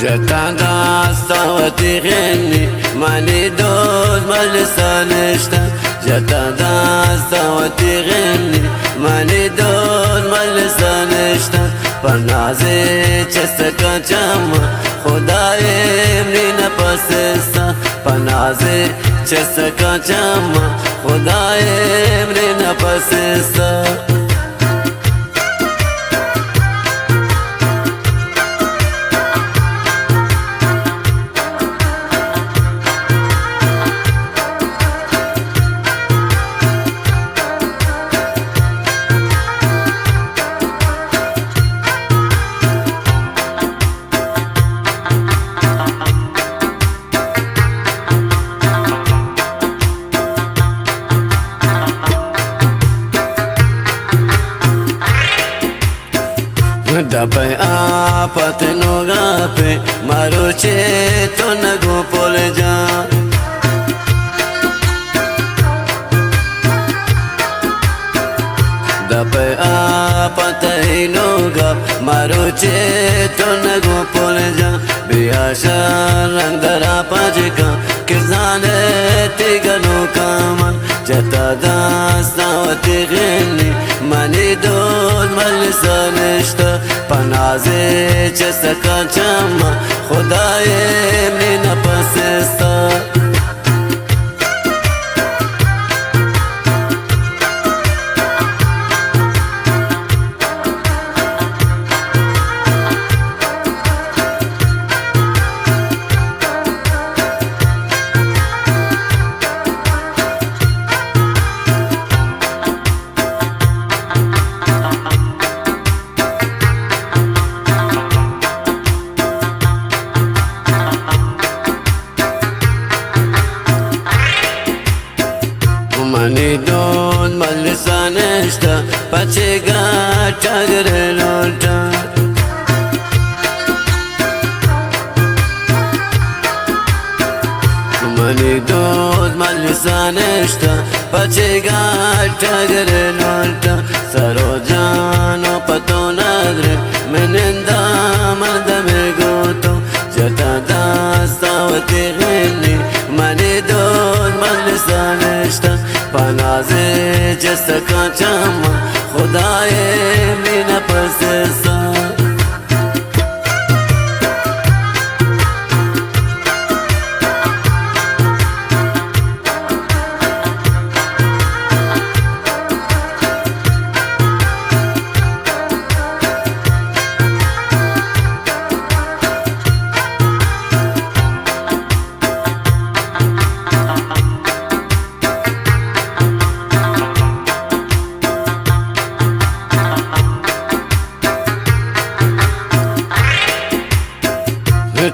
جتا داستا و تیغنی مانی دوز مجلسانشتا جتا داستا و تیغنی مانی دوز مجلسانشتا پنازی چسکا چما خدای امری نپسستا پنازی چسکا چما خدای امری نپسستا Dapai apa tenu gape maruche to nagu polja Dapai apa tenu gap maruche to nagu polja biasa rang dara pajka kirzane tiganu kaman jata dasta wa tighni mani dol majlisanishta پنازه چسکا چما خدای امری نپسستا mani don malisaneshta pachega chagre lolta mani don malisaneshta pachega chagre lolta sarojano patonadre menenda madame goto jata dasta watigni mani don malisaneshta پنازه جسکا چما خدای امری نپسستا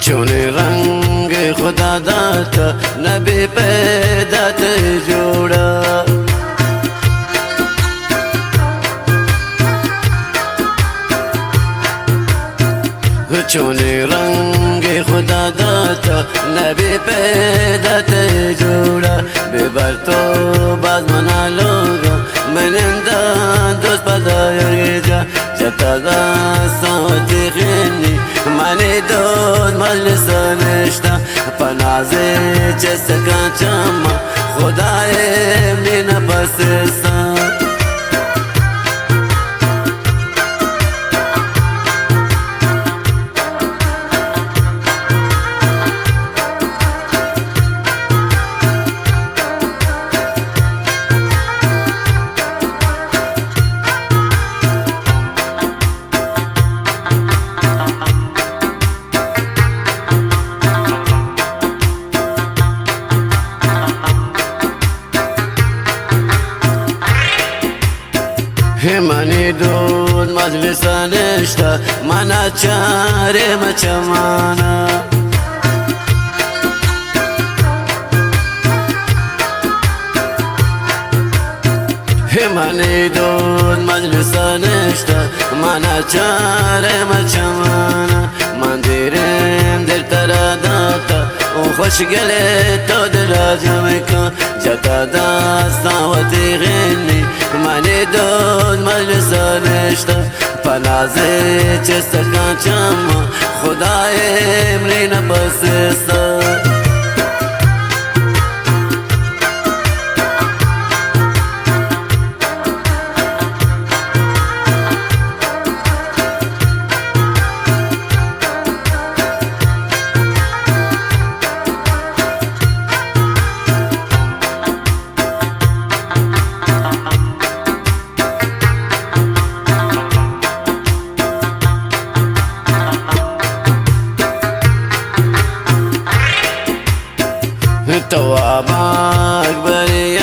چونی رنگ خدا داتا نبی پیدا تی جوڑا چونی رنگ خدا داتا نبی پیدا تی جوڑا ببر تو باز منا لوگا منندا دوست پدا یرگی جتا داستا و تیغنی mani dod majlisanishta panaze chesaka chama khudaye emri napasista mani dod majlisanishta mana chare machamana mani dod majlisanishta mana chare machamana mandirim del taradata خوش گله تو دراجم کن جتا داستا و تیغنی منی دود مجلس نشتا پنازه چست کن چما خدای ملی نپسستا توابا اکبریه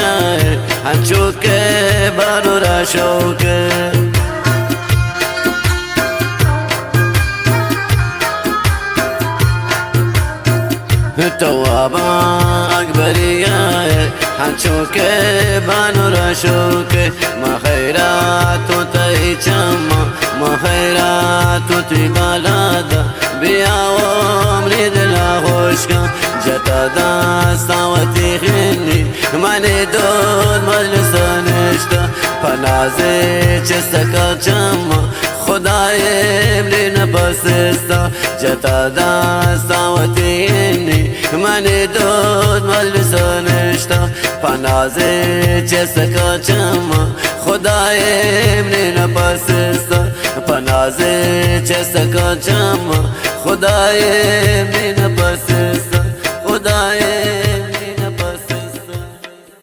هنچوکه بانو را شوکه توابا اکبریه هنچوکه بانو را شوکه ما خیراتو تای چما ما خیراتو تی بالادا بیا و عمری دلا خوش کن جتا داستاوتی خینی منی دود مجلس نشتا پنازه چستکا چما خدای ملی نپسستا جتا داستاوتی خینی منی دود مجلس نشتا پنازه چستکا چما خدای ملی نپسستا پنازه چستکا چما خدای ملی نپسستا خدای